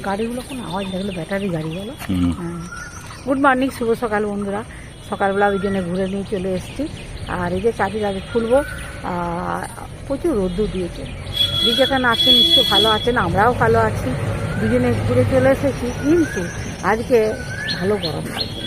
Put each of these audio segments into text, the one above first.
গাড়িগুলো কোনো আওয়াজ দেখলো, ব্যাটারি গাড়ি গেল। গুড মর্নিং, শুভ সকাল বন্ধুরা। সকালবেলা ওই জন্য ঘুরে নিয়ে চলে এসেছি। আর এই যে চাবি আগে খুলবো, প্রচুর রোদ্দুর দিয়েছে। যে যেখানে আছেন নিশ্চয় ভালো আছেন, আমরাও ভালো আছি। দুজনে ঘুরে চলে এসেছি, কিন্তু আজকে ভালো গরম লাগছে।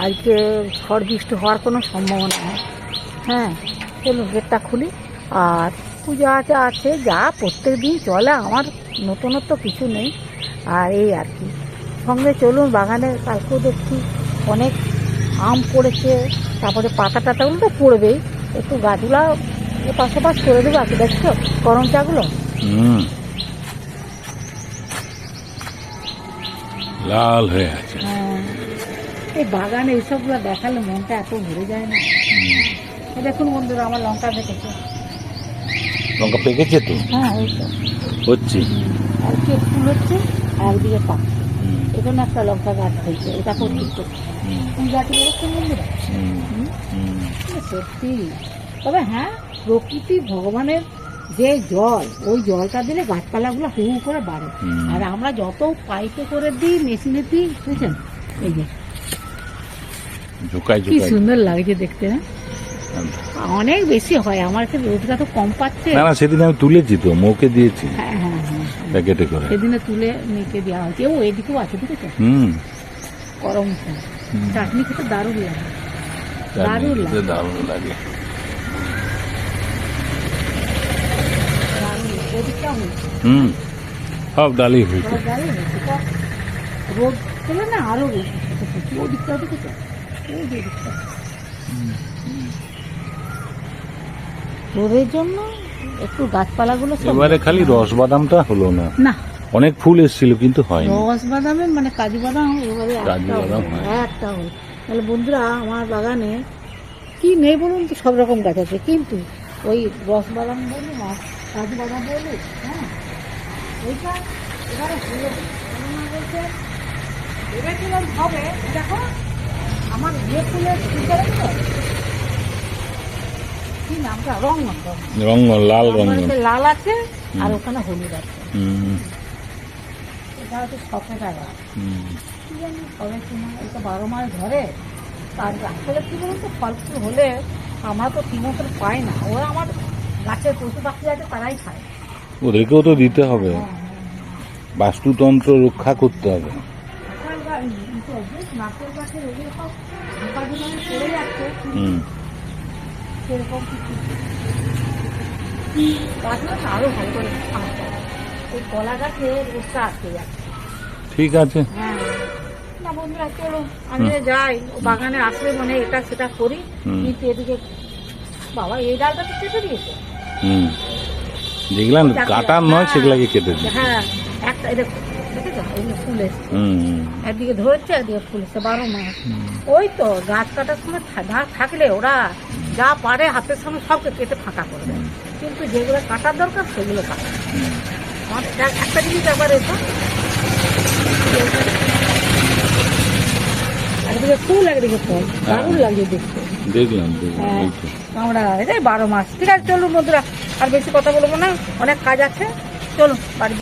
আজকে ঝড় বৃষ্টি হওয়ার কোনো সম্ভাবনা নেই। হ্যাঁ, চলুন গেটটা খুলি। আর পূজা আছে যা প্রত্যেক দিন চলে, আমার নতুনত্ব কিছু নেই। আর এই আর কি, সঙ্গে চলুন বাগানে। কালকেও দেখছি অনেক আম পড়েছে, তারপরে পাতা টাতাগুলো তো পড়বেই, একটু গাছগুলা পাশাপাশ করে দেবো। আর কি দেখছো গরম চাগুলো লাল হয়ে আছে। হ্যাঁ, এই বাগানে এইসবগুলো দেখালে মনটা এত ভরে যায় না। দেখুন বন্ধুরা, আমার লঙ্কা পেকেছে। লঙ্কা পেকেছে তো? হ্যাঁ, ওই তো হচ্ছে, একদিকে ফুল হচ্ছে আর একদিকে পাচ্ছে। এখানে একটা লঙ্কা গাছ হয়েছে, এটা প্রস্তুত করছে। ফুল গাছ বেরোচ্ছেন বন্ধুরা, সত্যি। তবে হ্যাঁ, প্রকৃতি ভগবানের যে জল, ওই জলটা দিলে গাছপালাগুলো হু হু করে বাড়ে। আর আমরা যত পাইপে করে দিই, মেশিনে দিই, বুঝছেন, এই যে কি সুন্দর লাগছে দেখতে। অনেক বেশি হয় আমার কাছে, রোদটা তো কম পাচ্ছে। না, সেদিন আমি তুলেছি তো, মুখে দিয়েছি। হ্যাঁ হ্যাঁ হ্যাঁ, প্যাকেটে করে সেদিনে তুলে মেখে দেওয়া হয়েছে। ও এদিকেও আছে, দেখেছো? গরম চাটনি খেতে দারুণ লাগে, দারুণ লাগে। সব ডালি হয়েছে, রোদ ছিল না, আরো বেশি ওদিকটা দেখেছো? ওই যে দিকটা রোদের জন্য একটু গাছপালাগুলো। এবারে খালি রসবাদামটা হলো না, না অনেক ফুল এসেছিল কিন্তু হয়নি। রসবাদামে মানে কাজু বাদাম এবারে একটা হল। তাহলে বন্ধুরা, আমার বাগানে কি নেই বলুন তো, সব রকম গাছ আছে, কিন্তু ওই রসবাদাম বলি না, কাজু বাদাম বলি, হ্যাঁ, ওইটা এবারে হলো বলছে এটা কিরম হবে। দেখো আমার ইয়ে ফুলের কি নামটা, রঙ লাল রঙ, লাল আছে আর ওখানে হলুদ আছে। এটা হচ্ছে সফেদা গাছ, কি জানি হবে কিনা। এটা 12 মাস ধরে। আর আসলে কি বলুন তো, ফল ফুল হলে আমরা তো ঠিক মতো পাই না। ওরা আমার গাছের পশু পাখি আছে, তারাই খায়। ওদেরকেও তো দিতে হবে, বাস্তুতন্ত্র রক্ষা করতে হবে। নারকেল গাছের ওগুলো সব ঢাকা দিনে পড়ে যাচ্ছে, সেরকম কিছু গাছগুলো আরো ভালো করে খাওয়াতে হবে। ওই কলা গাছে রোদটা আটকে যাচ্ছে। ঠিক আছে, হ্যাঁ না বন্ধুরা, চলো আমি যাই। বাগানে আসলে মানে এটা সেটা করি, কিন্তু এদিকে বাবা এই ডালটা তো কেটে দিয়েছে। যেগুলা কাটার নয় সেগুলাকে কেটে দিই। হ্যাঁ, একটা দেখো, দেখেছো ফুল এসছে, একদিকে ধরেছে একদিকে ফুল এসছে 12 মাস। ওই তো গাছ কাটার সময় না থাকলে ওরা যা পারে হাতের সামনে সবকে কেটে ফাঁকা করে দেয়, কিন্তু যেগুলো কাটার দরকার সেগুলো কাটা। আমার একটা জিনিস একবার এসো, একদিকে ফুল একদিকে ফল, দারুণ লাগে দেখতে। দেখলাম আমরা এটাই 12 মাস। ঠিক আছে, চলুন বন্ধুরা, আর বেশি কথা বলবো না, অনেক কাজ আছে, চলুন বাড়ি।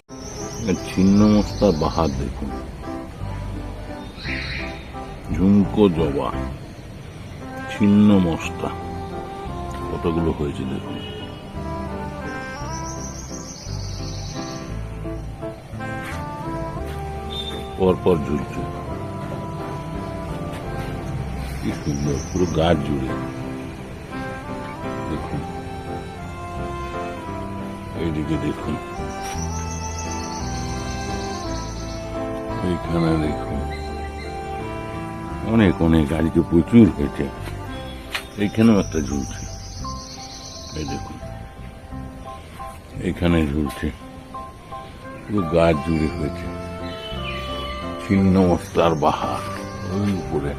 ছিন্ন মস্তার বাহার দেখুন, ঝুমকো জবা, ছিন্ন মস্তা কতগুলো হয়েছে দেখুন। পরপর ঝুলছে, কি সুন্দর, পুরো গাছ জুড়ে দেখুন। এইদিকে দেখুন, এইখানে দেখুন, অনেক অনেক, আজকে প্রচুর হয়েছে। এইখানেও একটা ঝুলছে, এই দেখুন, এইখানে ঝুলছে, পুরো গাছ জুড়ে হয়েছে। ছিন্ন মস্তার বাহার, ওই উপরে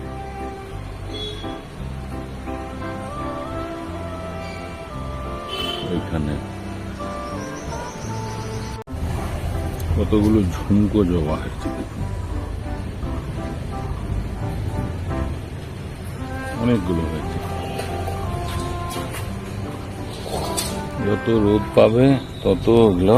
এখানে কতগুলো ঝুমকো জবা হচ্ছে দেখুন, অনেকগুলো হয়েছে। যত রোদ পাবে তত ওগুলো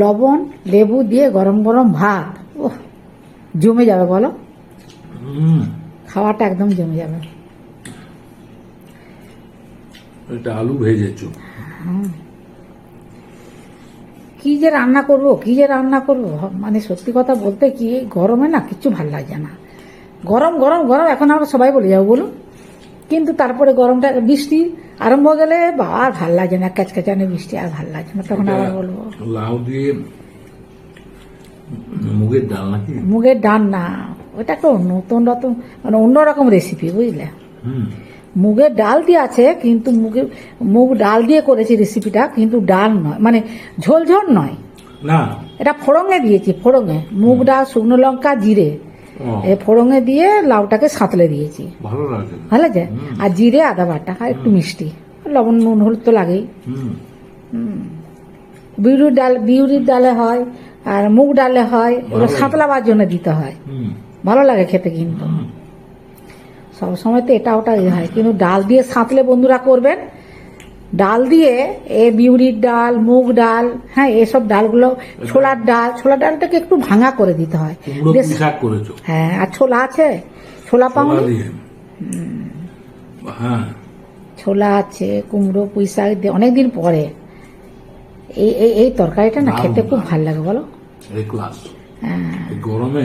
লবণ লেবু দিয়ে গরম গরম ভাত, ওহ জমে যাবে বলো, খাওয়াটা একদম জমে যাবে। এটা আলু ভেজেছো? কি যে রান্না করবো, মানে সত্যি কথা বলতে কি এই গরমে না কিছু ভাল লাগছে না। গরম গরম গরম, এখন আমরা সবাই বলে যাবো বলুন, কিন্তু তারপরে গরমটা বৃষ্টি আরম্ভ হয়ে গেলে আর ভাল লাগছে না, ক্যাচক্যাচানি বৃষ্টি আর ভাল লাগছে না, তখন আবার বলবো। লাউ দিয়ে মুগের ডাল নাকি? মুগের ডাল না, ওটা একটা নতুন মানে অন্যরকম রেসিপি বুঝলে। মুগের ডাল দিয়ে আছে, কিন্তু মুগ ডাল দিয়ে করেছি রেসিপিটা, কিন্তু ডাল নয়, মানে ঝোল ঝোল নয় না, এটা ফোড়ঙে দিয়েছি, ফোড়ঙে মুগ ডাল, শুকনো লঙ্কা, জিরে ফোড়ঙে দিয়ে লাউটাকে সাঁতলে দিয়েছি, ভালো লাগে, ভালো লাগে। আর জিরে আদা বাটা আর একটু মিষ্টি, লবণ নুন হলুদ তো লাগেই। বিউরির ডালে হয় আর মুগ ডালে হয়, ওগুলো সাঁতলাবার জন্য দিতে হয়, ভালো লাগে খেতে। কিন্তু সবসময় তো এটা ওটা হয়, কিন্তু ডাল দিয়ে সাঁতলে বন্ধুরা করবেন। ডাল দিয়ে বিউরির ডাল, মুগ ডাল, হ্যাঁ এসব ডালগুলো, ছোলার ডালটাকে একটু ভাঙা করে দিতে হয়। হ্যাঁ, আর ছোলা আছে, ছোলা পাউনি, ছোলা আছে, কুমড়ো পুঁই শাক দিয়ে অনেকদিন পরে এই তরকারিটা না খেতে খুব ভালো লাগে বলো। গরমে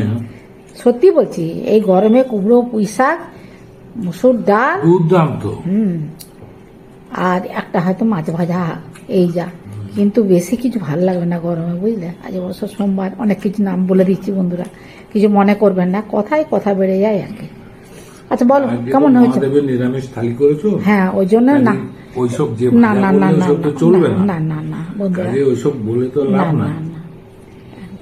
সত্যি বলছি, এই গরমে কুমড়ো পুঁই শাক, মুসুর ডাল, দুর্দান্ত। আর একটা হয়তো মাছ ভাজা, এই যা, কিন্তু বেশি কিছু ভালো লাগবে না গরমে বুঝলে। আজ অবশ্য সোমবার, অনেক কিছু নাম বলে দিচ্ছি বন্ধুরা, কিছু মনে করবেন না, কথায় কথা বেড়ে যায় আর কি। আচ্ছা বলো কেমন হয়েছে? নিরামিষ থালি করেছো? হ্যাঁ, ওই জন্য না, ওইসব যে না না না না চলবে না না না বন্ধুরা, ওইসব বলে তো না লাভ না না। না,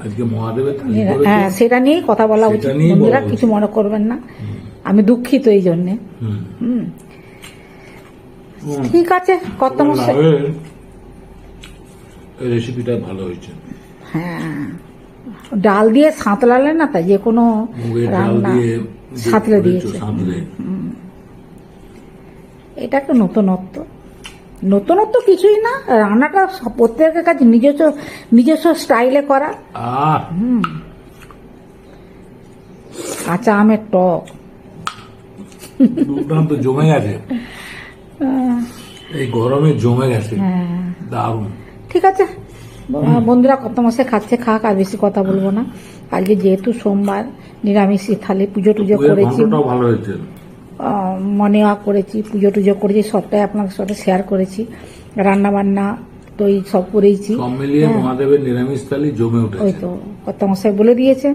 আজকে মহাদেবের থালি হ্যাঁ সেটা নিয়েই কথা বলা উচিত বন্ধুরা, কিছু মনে করবেন না, আমি দুঃখিত এই জন্যে। ঠিক আছে, কত রেসিপিটা ভালো হয়েছে। হ্যাঁ, ডাল দিয়ে সাঁতলালে না, তাই যে কোনো রান্না সাঁতলে দিয়েছে, এটা একটা নতুনত্ব কিছুই না, রান্নাটা প্রত্যেকের কাছে নিজস্ব স্টাইলে করা। কাঁচা আমের টক দুর্দান্ত জমে গেছে, এই গরমে জমে গেছে, দারুণ। ঠিক আছে বন্ধুরা, কত মাসে খাচ্ছে খাক, আর বেশি কথা বলবো না। আজকে যেহেতু সোমবার, নিরামিষ থালি, পুজো টুজো করেছি, ভালো হয়েছে, মনে করেছি, পুজো টুজো করেছি, সবটাই আপনাদের সাথে শেয়ার করেছি, রান্না বান্না তো এই সব করেছি, সব মিলিয়ে মহাদেবের নিরামিষ থালি জমে উঠেছে। ওই তো কত মাসে বলে দিয়েছে।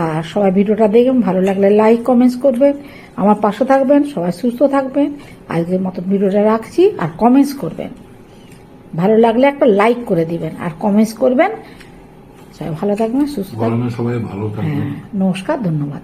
আর সবাই ভিডিওটা দেখবেন, ভালো লাগলে লাইক কমেন্টস করবেন, আমার পাশে থাকবেন, সবাই সুস্থ থাকবেন। আজকের মতো ভিডিওটা রাখছি, আর কমেন্টস করবেন, ভালো লাগলে একটা লাইক করে দিবেন আর কমেন্টস করবেন। সবাই ভালো থাকবেন, সুস্থ থাকবেন, সবাই ভালো থাকবেন। নমস্কার, ধন্যবাদ।